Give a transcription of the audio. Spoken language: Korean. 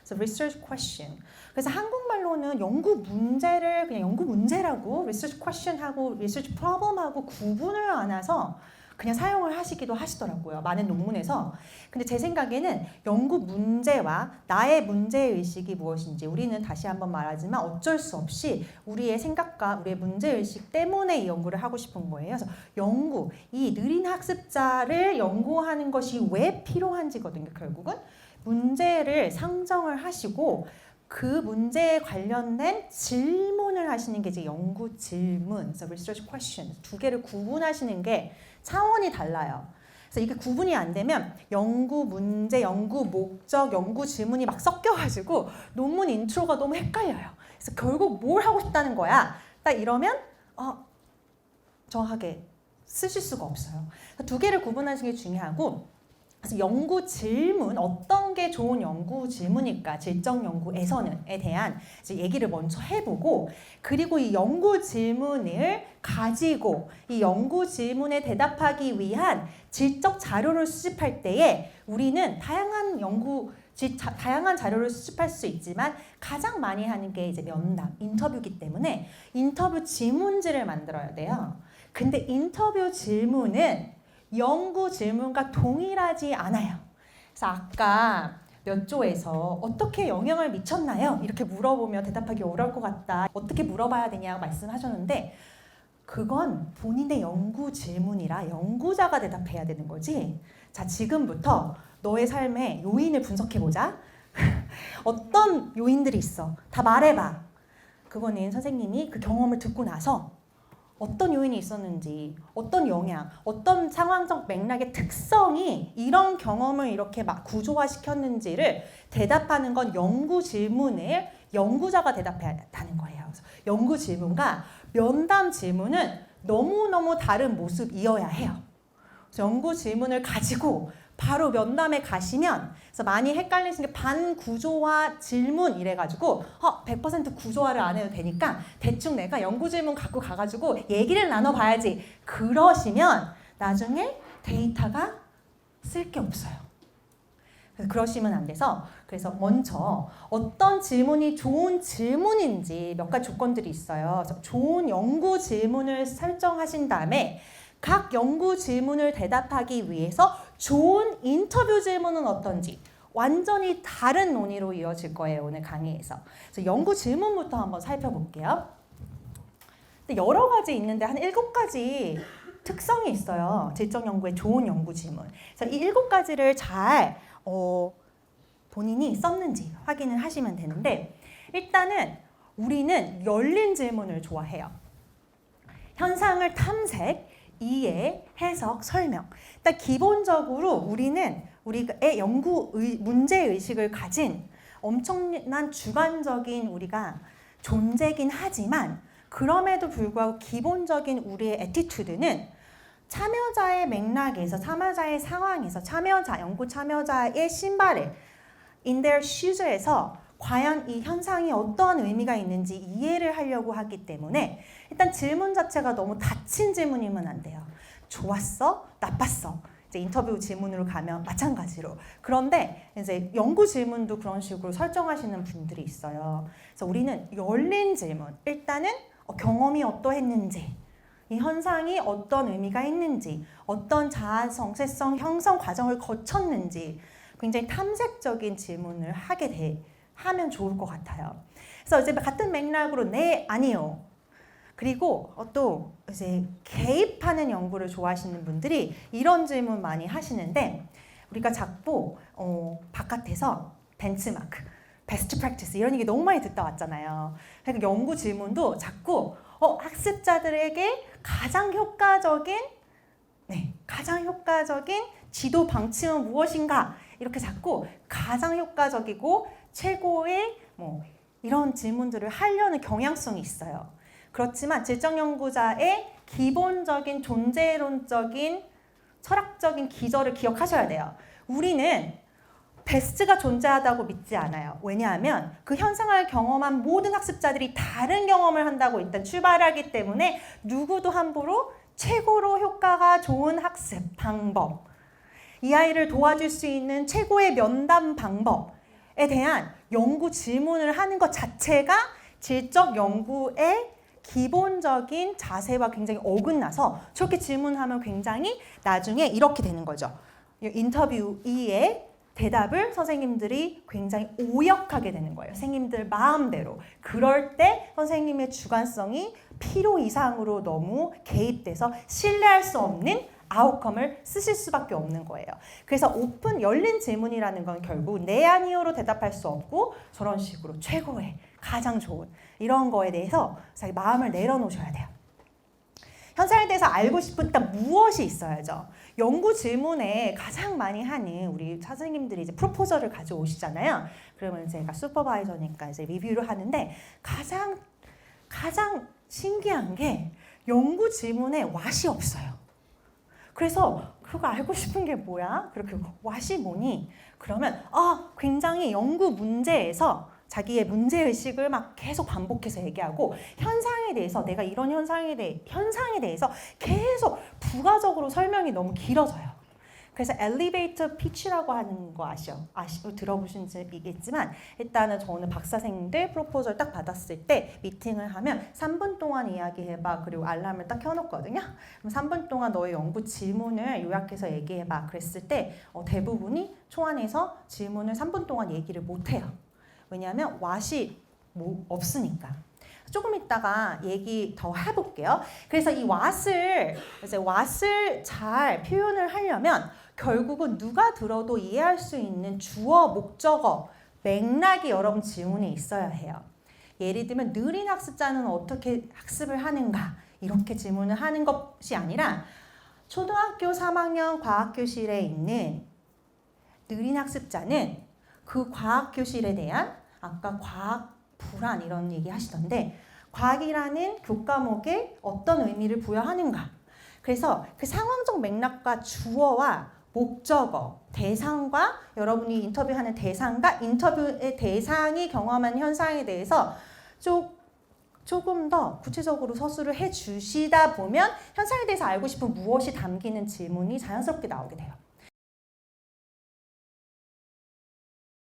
그래서 research question. 그래서 한국말로는 연구 문제를 그냥 연구 문제라고 research question하고 research problem하고 구분을 안 해서 그냥 사용을 하시기도 하시더라고요. 많은 논문에서. 근데 제 생각에는 연구 문제와 나의 문제의식이 무엇인지 우리는 다시 한번 말하지만 어쩔 수 없이 우리의 생각과 우리의 문제의식 때문에 이 연구를 하고 싶은 거예요. 그래서 연구, 이 느린 학습자를 연구하는 것이 왜 필요한지거든요. 결국은 문제를 상정을 하시고 그 문제에 관련된 질문을 하시는 게 이제 연구 질문, 그래서 research question 두 개를 구분하시는 게 차원이 달라요. 그래서 이게 구분이 안 되면 연구 문제, 연구 목적, 연구 질문이 막 섞여가지고 논문 인트로가 너무 헷갈려요. 그래서 결국 뭘 하고 싶다는 거야? 딱 이러면 정확하게 쓰실 수가 없어요. 두 개를 구분하시는 게 중요하고 그래서 연구 질문, 어떤 게 좋은 연구 질문일까? 질적 연구에서는에 대한 이제 얘기를 먼저 해보고 그리고 이 연구 질문을 가지고 이 연구 질문에 대답하기 위한 질적 자료를 수집할 때에 우리는 다양한 자료를 수집할 수 있지만 가장 많이 하는 게 이제 면담, 인터뷰이기 때문에 인터뷰 질문지를 만들어야 돼요. 근데 인터뷰 질문은 연구 질문과 동일하지 않아요. 그래서 아까 몇 조에서 어떻게 영향을 미쳤나요? 이렇게 물어보면 대답하기 어려울 것 같다. 어떻게 물어봐야 되냐고 말씀하셨는데 그건 본인의 연구 질문이라 연구자가 대답해야 되는 거지. 자, 지금부터 너의 삶의 요인을 분석해보자. 어떤 요인들이 있어? 다 말해봐. 그거는 선생님이 그 경험을 듣고 나서 어떤 요인이 있었는지, 어떤 영향, 어떤 상황적 맥락의 특성이 이런 경험을 이렇게 막 구조화시켰는지를 대답하는 건 연구 질문을 연구자가 대답해야 한다는 거예요. 그래서 연구 질문과 면담 질문은 너무너무 다른 모습이어야 해요. 그래서 연구 질문을 가지고 바로 면담에 가시면 그래서 많이 헷갈리시는 게 반구조화 질문 이래가지고 100% 구조화를 안 해도 되니까 대충 내가 연구 질문 갖고 가가지고 얘기를 나눠봐야지 그러시면 나중에 데이터가 쓸 게 없어요. 그러시면 안 돼서 그래서 먼저 어떤 질문이 좋은 질문인지 몇 가지 조건들이 있어요. 그래서 좋은 연구 질문을 설정하신 다음에 각 연구 질문을 대답하기 위해서 좋은 인터뷰 질문은 어떤지 완전히 다른 논의로 이어질 거예요. 오늘 강의에서. 그래서 연구 질문부터 한번 살펴볼게요. 근데 여러 가지 있는데 한 7가지 특성이 있어요. 질적 연구의 좋은 연구 질문. 그래서 이 7가지를 잘 본인이 썼는지 확인을 하시면 되는데 일단은 우리는 열린 질문을 좋아해요. 현상을 탐색, 이해, 해석, 설명. 일단 기본적으로 우리의 연구 문제의식을 가진 엄청난 주관적인 우리가 존재긴 하지만 그럼에도 불구하고 기본적인 우리의 애티튜드는 참여자의 맥락에서 참여자의 상황에서 연구 참여자의 신발에 in their shoes에서 과연 이 현상이 어떤 의미가 있는지 이해를 하려고 하기 때문에 일단 질문 자체가 너무 닫힌 질문이면 안 돼요. 좋았어? 나빴어? 이제 인터뷰 질문으로 가면 마찬가지로. 그런데 이제 연구 질문도 그런 식으로 설정하시는 분들이 있어요. 그래서 우리는 열린 질문. 일단은 경험이 어떠했는지, 이 현상이 어떤 의미가 있는지, 어떤 자아 정체성 형성 과정을 거쳤는지 굉장히 탐색적인 질문을 하면 좋을 것 같아요. 그래서 이제 같은 맥락으로 네, 아니요. 그리고 또 이제 개입하는 연구를 좋아하시는 분들이 이런 질문 많이 하시는데 우리가 자꾸 바깥에서 벤치마크, 베스트 프랙티스 이런 얘기 너무 많이 듣다 왔잖아요. 그러니까 연구 질문도 자꾸 학습자들에게 가장 효과적인 지도 방침은 무엇인가 이렇게 자꾸 가장 효과적이고 최고의 이런 질문들을 하려는 경향성이 있어요. 그렇지만 질적 연구자의 기본적인 존재론적인 철학적인 기저를 기억하셔야 돼요. 우리는 베스트가 존재하다고 믿지 않아요. 왜냐하면 그 현상을 경험한 모든 학습자들이 다른 경험을 한다고 일단 출발하기 때문에 누구도 함부로 최고로 효과가 좋은 학습 방법, 이 아이를 도와줄 수 있는 최고의 면담 방법 대한 연구 질문을 하는 것 자체가 질적 연구의 기본적인 자세와 굉장히 어긋나서 저렇게 질문하면 굉장히 나중에 이렇게 되는 거죠. 인터뷰이의 대답을 선생님들이 굉장히 오역하게 되는 거예요. 선생님들 마음대로. 그럴 때 선생님의 주관성이 필요 이상으로 너무 개입돼서 신뢰할 수 없는 아웃컴을 쓰실 수밖에 없는 거예요. 그래서 오픈, 열린 질문이라는 건 결국 네 아니요로 대답할 수 없고 저런 식으로 최고의, 가장 좋은 이런 거에 대해서 자기 마음을 내려놓으셔야 돼요. 현상에 대해서 알고 싶은 일단 무엇이 있어야죠. 연구 질문에 가장 많이 하는 우리 선생님들이 이제 프로포저를 가져오시잖아요. 그러면 제가 슈퍼바이저니까 이제 리뷰를 하는데 가장 신기한 게 연구 질문에 왓이 없어요. 그래서 그거 알고 싶은 게 뭐야? 그렇게 왓이 뭐니? 그러면 굉장히 연구 문제에서 자기의 문제의식을 막 계속 반복해서 얘기하고 현상에 대해서 내가 이런 현상에 대해서 계속 부가적으로 설명이 너무 길어져요. 그래서 엘리베이터 피치라고 하는 거 들어보신 적이겠지만 일단은 저는 박사생들 프로포절 딱 받았을 때 미팅을 하면 3분 동안 이야기해봐. 그리고 알람을 딱 켜놓거든요. 그럼 3분 동안 너의 연구 질문을 요약해서 얘기해봐. 그랬을 때 대부분이 초안에서 질문을 3분 동안 얘기를 못해요. 왜냐하면 왓이 없으니까. 조금 이따가 얘기 더 해볼게요. 그래서 이 왓을 잘 표현을 하려면 결국은 누가 들어도 이해할 수 있는 주어, 목적어, 맥락이 여러분 질문에 있어야 해요. 예를 들면 느린 학습자는 어떻게 학습을 하는가 이렇게 질문을 하는 것이 아니라 초등학교 3학년 과학교실에 있는 느린 학습자는 그 과학교실에 대한 아까 과학 불안 이런 얘기 하시던데 과학이라는 교과목에 어떤 의미를 부여하는가. 그래서 그 상황적 맥락과 주어와 목적어, 대상과 여러분이 인터뷰하는 대상과 인터뷰의 대상이 경험하는 현상에 대해서 조금 더 구체적으로 서술을 해주시다 보면 현상에 대해서 알고 싶은 무엇이 담기는 질문이 자연스럽게 나오게 돼요.